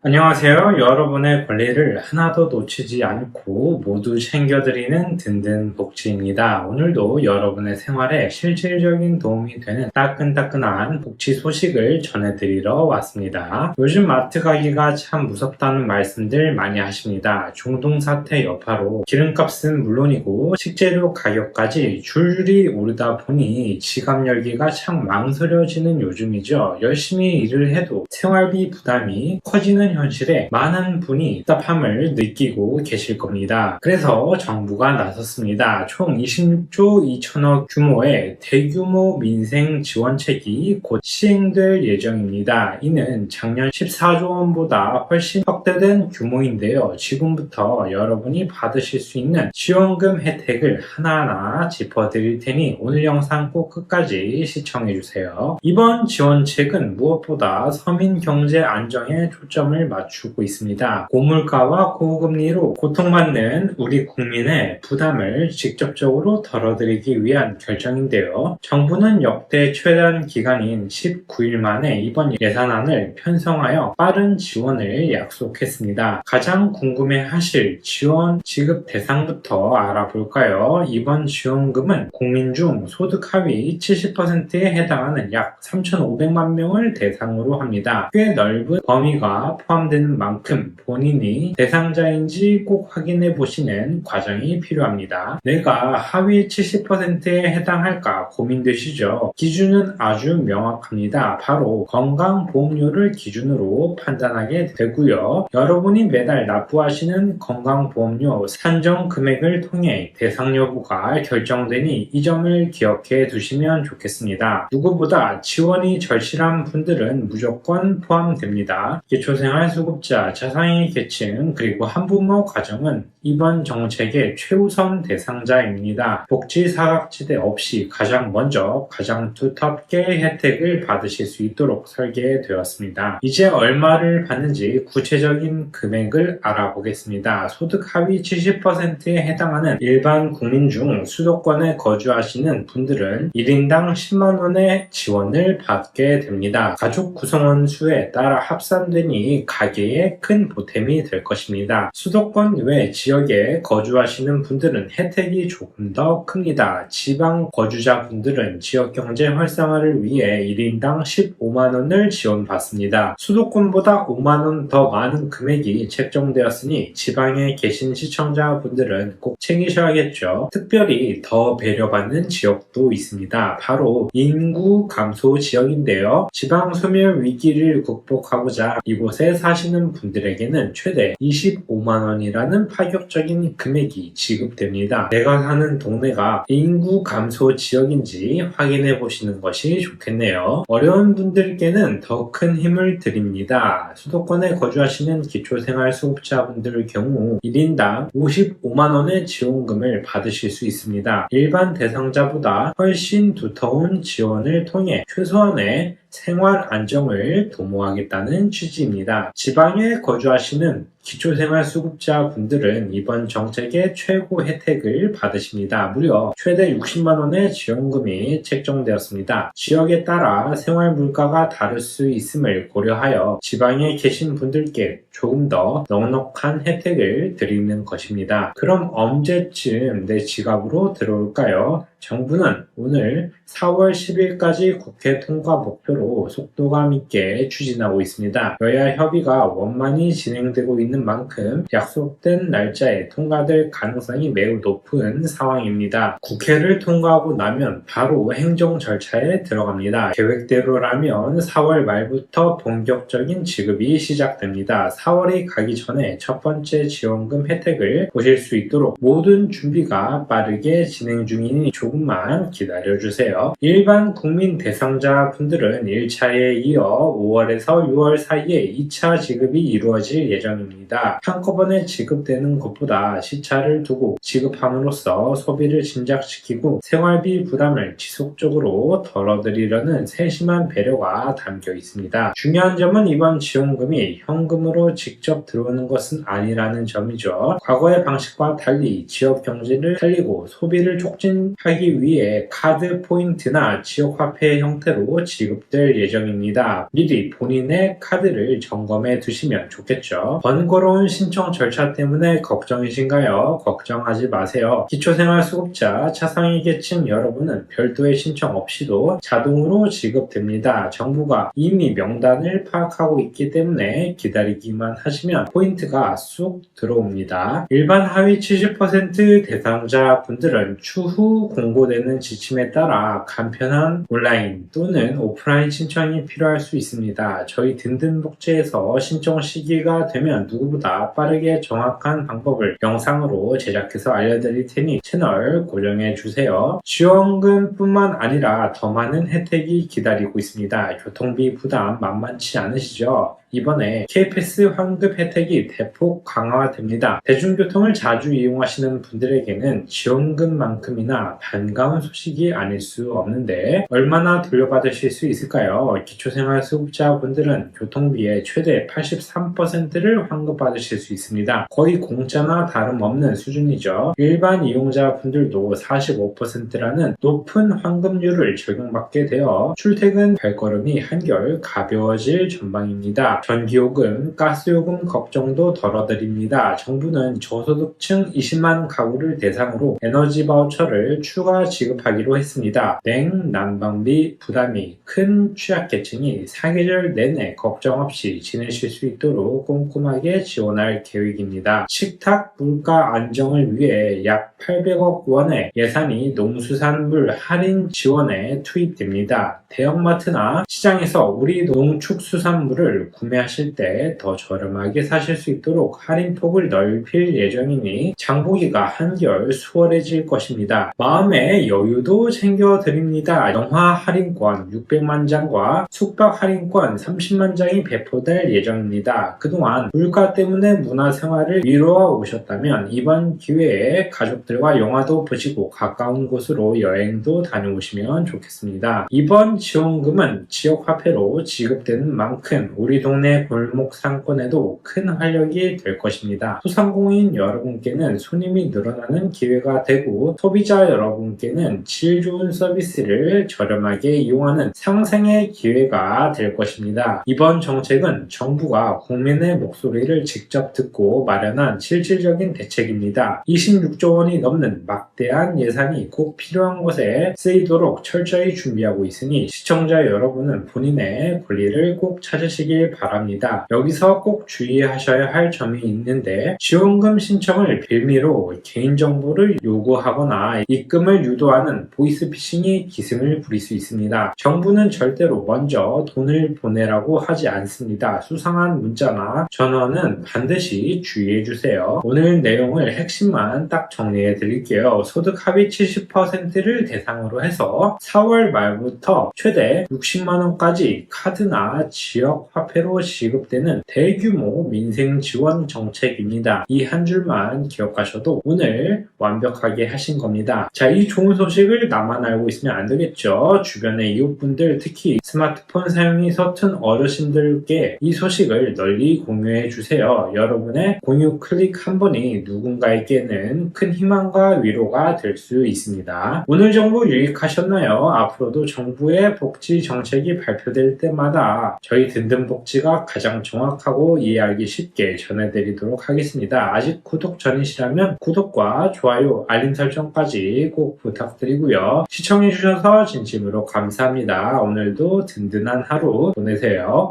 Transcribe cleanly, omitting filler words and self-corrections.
안녕하세요. 여러분의 권리를 하나도 놓치지 않고 모두 챙겨드리는 든든 복지입니다. 오늘도 여러분의 생활에 실질적인 도움이 되는 따끈따끈한 복지 소식을 전해드리러 왔습니다. 요즘 마트 가기가 참 무섭다는 말씀들 많이 하십니다. 중동사태 여파로 기름값은 물론이고 식재료 가격까지 줄줄이 오르다 보니 지갑 열기가 참 망설여지는 요즘이죠. 열심히 일을 해도 생활비 부담이 커지는 현실에 많은 분이 답답함을 느끼고 계실 겁니다. 그래서 정부가 나섰습니다. 총 26조 2천억 규모의 대규모 민생 지원책이 곧 시행될 예정입니다. 이는 작년 14조 원보다 훨씬 확대된 규모인데요. 지금부터 여러분이 받으실 수 있는 지원금 혜택을 하나하나 짚어드릴 테니 오늘 영상 꼭 끝까지 시청해주세요. 이번 지원책은 무엇보다 서민 경제 안정에 초점을 맞추고 있습니다. 고물가와 고금리로 고통받는 우리 국민의 부담을 직접적으로 덜어드리기 위한 결정인데요. 정부는 역대 최단 기간인 19일 만에 이번 예산안을 편성하여 빠른 지원을 약속했습니다. 가장 궁금해하실 지원 지급 대상부터 알아볼까요? 이번 지원금은 국민 중 소득 하위 70%에 해당하는 약 3,500만 명을 대상으로 합니다. 꽤 넓은 범위가 포함되는 만큼 본인이 대상자인지 꼭 확인해 보시는 과정이 필요합니다. 내가 하위 70%에 해당할까 고민되시죠? 기준은 아주 명확합니다. 바로 건강보험료를 기준으로 판단하게 되고요. 여러분이 매달 납부하시는 건강보험료 산정 금액을 통해 대상 여부가 결정되니 이 점을 기억해 두시면 좋겠습니다. 누구보다 지원이 절실한 분들은 무조건 포함됩니다. 기초생활수급자, 저상위 계층, 그리고 한부모 가정은 이번 정책의 최우선 대상자입니다. 복지 사각지대 없이 가장 먼저 가장 두텁게 혜택을 받으실 수 있도록 설계되었습니다. 이제 얼마를 받는지 구체적인 금액을 알아보겠습니다. 소득 하위 70%에 해당하는 일반 국민 중 수도권에 거주하시는 분들은 1인당 10만원의 지원을 받게 됩니다. 가족 구성원 수에 따라 합산되니 가계에 큰 보탬이 될 것입니다. 수도권 외 지역에 거주하시는 분들은 혜택이 조금 더 큽니다. 지방 거주자분들은 지역경제 활성화를 위해 1인당 15만원을 지원받습니다. 수도권보다 5만원 더 많은 금액이 책정되었으니 지방에 계신 시청자분들은 꼭 챙기셔야겠죠. 특별히 더 배려받는 지역도 있습니다. 바로 인구 감소 지역인데요. 지방 소멸 위기를 극복하고자 이곳에 사시는 분들에게는 최대 25만원이라는 파격적인 금액이 지급됩니다. 내가 사는 동네가 인구 감소 지역인지 확인해 보시는 것이 좋겠네요. 어려운 분들께는 더 큰 힘을 드립니다. 수도권에 거주하시는 기초생활수급자분들의 경우 1인당 55만원의 지원금을 받으실 수 있습니다. 일반 대상자보다 훨씬 두터운 지원을 통해 최소한의 생활 안정을 도모하겠다는 취지입니다. 지방에 거주하시는 기초생활수급자 분들은 이번 정책의 최고 혜택을 받으십니다. 무려 최대 60만원의 지원금이 책정되었습니다. 지역에 따라 생활 물가가 다를 수 있음을 고려하여 지방에 계신 분들께 조금 더 넉넉한 혜택을 드리는 것입니다. 그럼 언제쯤 내 지갑으로 들어올까요? 정부는 오늘 4월 10일까지 국회 통과 목표로 속도감 있게 추진하고 있습니다. 여야 협의가 원만히 진행되고 있는 만큼 약속된 날짜에 통과될 가능성이 매우 높은 상황입니다. 국회를 통과하고 나면 바로 행정 절차에 들어갑니다. 계획대로라면 4월 말부터 본격적인 지급이 시작됩니다. 4월이 가기 전에 첫 번째 지원금 혜택을 보실 수 있도록 모든 준비가 빠르게 진행 중이니 조금만 기다려주세요. 일반 국민 대상자 분들은 1차에 이어 5월에서 6월 사이에 2차 지급이 이루어질 예정입니다. 한꺼번에 지급되는 것보다 시차를 두고 지급함으로써 소비를 진작시키고 생활비 부담을 지속적으로 덜어드리려는 세심한 배려가 담겨 있습니다. 중요한 점은 이번 지원금이 현금으로 직접 들어오는 것은 아니라는 점이죠. 과거의 방식과 달리 지역 경제를 살리고 소비를 촉진하기 하기 위해 카드 포인트나 지역화폐 형태로 지급될 예정입니다. 미리 본인의 카드를 점검해 두시면 좋겠죠. 번거로운 신청 절차 때문에 걱정이신가요? 걱정하지 마세요. 기초생활수급자 차상위 계층 여러분은 별도의 신청 없이도 자동으로 지급됩니다. 정부가 이미 명단을 파악하고 있기 때문에 기다리기만 하시면 포인트가 쑥 들어옵니다. 일반 하위 70% 대상자 분들은 추후 공고되는 지침에 따라 간편한 온라인 또는 오프라인 신청이 필요할 수 있습니다. 저희 든든복지에서 신청 시기가 되면 누구보다 빠르게 정확한 방법을 영상으로 제작해서 알려드릴 테니 채널 고정해주세요. 지원금뿐만 아니라 더 많은 혜택이 기다리고 있습니다. 교통비 부담 만만치 않으시죠? 이번에 K패스 환급 혜택이 대폭 강화됩니다. 대중교통을 자주 이용하시는 분들에게는 지원금만큼이나 반가운 소식이 아닐 수 없는데 얼마나 돌려받으실 수 있을까요? 기초생활수급자분들은 교통비의 최대 83%를 환급받으실 수 있습니다. 거의 공짜나 다름없는 수준이죠. 일반 이용자분들도 45%라는 높은 환급률을 적용받게 되어 출퇴근 발걸음이 한결 가벼워질 전망입니다. 전기요금, 가스요금 걱정도 덜어드립니다. 정부는 저소득층 20만 가구를 대상으로 에너지 바우처를 추가 지급하기로 했습니다. 냉, 난방비 부담이 큰 취약계층이 사계절 내내 걱정 없이 지내실 수 있도록 꼼꼼하게 지원할 계획입니다. 식탁 물가 안정을 위해 약 800억 원의 예산이 농수산물 할인 지원에 투입됩니다. 대형마트나 시장에서 우리 농축수산물을 구매하실 때 더 저렴하게 사실 수 있도록 할인폭을 넓힐 예정이니 장보기가 한결 수월해질 것입니다. 마음의 여유도 챙겨드립니다. 영화 할인권 600만 장과 숙박 할인권 30만 장이 배포될 예정입니다. 그동안 물가 때문에 문화생활을 미루어 오셨다면 이번 기회에 가족들과 영화도 보시고 가까운 곳으로 여행도 다녀오시면 좋겠습니다. 이번 지원금은 지역화폐로 지급되는 만큼 우리 동네 골목 상권에도 큰 활력이 될 것입니다. 소상공인 여러분께는 손님이 늘어나는 기회가 되고 소비자 여러분께는 질 좋은 서비스를 저렴하게 이용하는 상생의 기회가 될 것입니다. 이번 정책은 정부가 국민의 목소리를 직접 듣고 마련한 실질적인 대책입니다. 26조 원이 넘는 막대한 예산이 꼭 필요한 곳에 쓰이도록 철저히 준비하고 있으니 시청자 여러분은 본인의 권리를 꼭 찾으시길 바랍니다. 여기서 꼭 주의하셔야 할 점이 있는데 지원금 신청을 빌미로 개인정보를 요구하거나 입금을 유도하는 보이스피싱이 기승을 부릴 수 있습니다. 정부는 절대로 먼저 돈을 보내라고 하지 않습니다. 수상한 문자나 전화는 반드시 주의해주세요. 오늘 내용을 핵심만 딱 정리해 드릴게요. 소득 하위 70%를 대상으로 해서 4월 말부터 최대 60만원까지 카드나 지역 화폐로 지급되는 대규모 민생 지원 정책입니다. 이 한 줄만 기억하셔도 오늘 완벽하게 하신 겁니다. 자, 이 좋은 소식을 나만 알고 있으면 안 되겠죠. 주변의 이웃분들, 특히 스마트폰 사용이 서툰 어르신들께 이 소식을 널리 공유해 주세요. 여러분의 공유 클릭 한 번이 누군가에게는 큰 희망과 위로가 될 수 있습니다. 오늘 정보 유익하셨나요? 앞으로도 정부의 복지 정책이 발표될 때마다 저희 든든복지가 가장 정확하고 이해하기 쉽게 전해드리도록 하겠습니다. 아직 구독 전이시라면 구독과 좋아요, 알림 설정까지 꼭 부탁드리고요. 시청해주셔서 진심으로 감사합니다. 오늘도 든든한 하루 보내세요.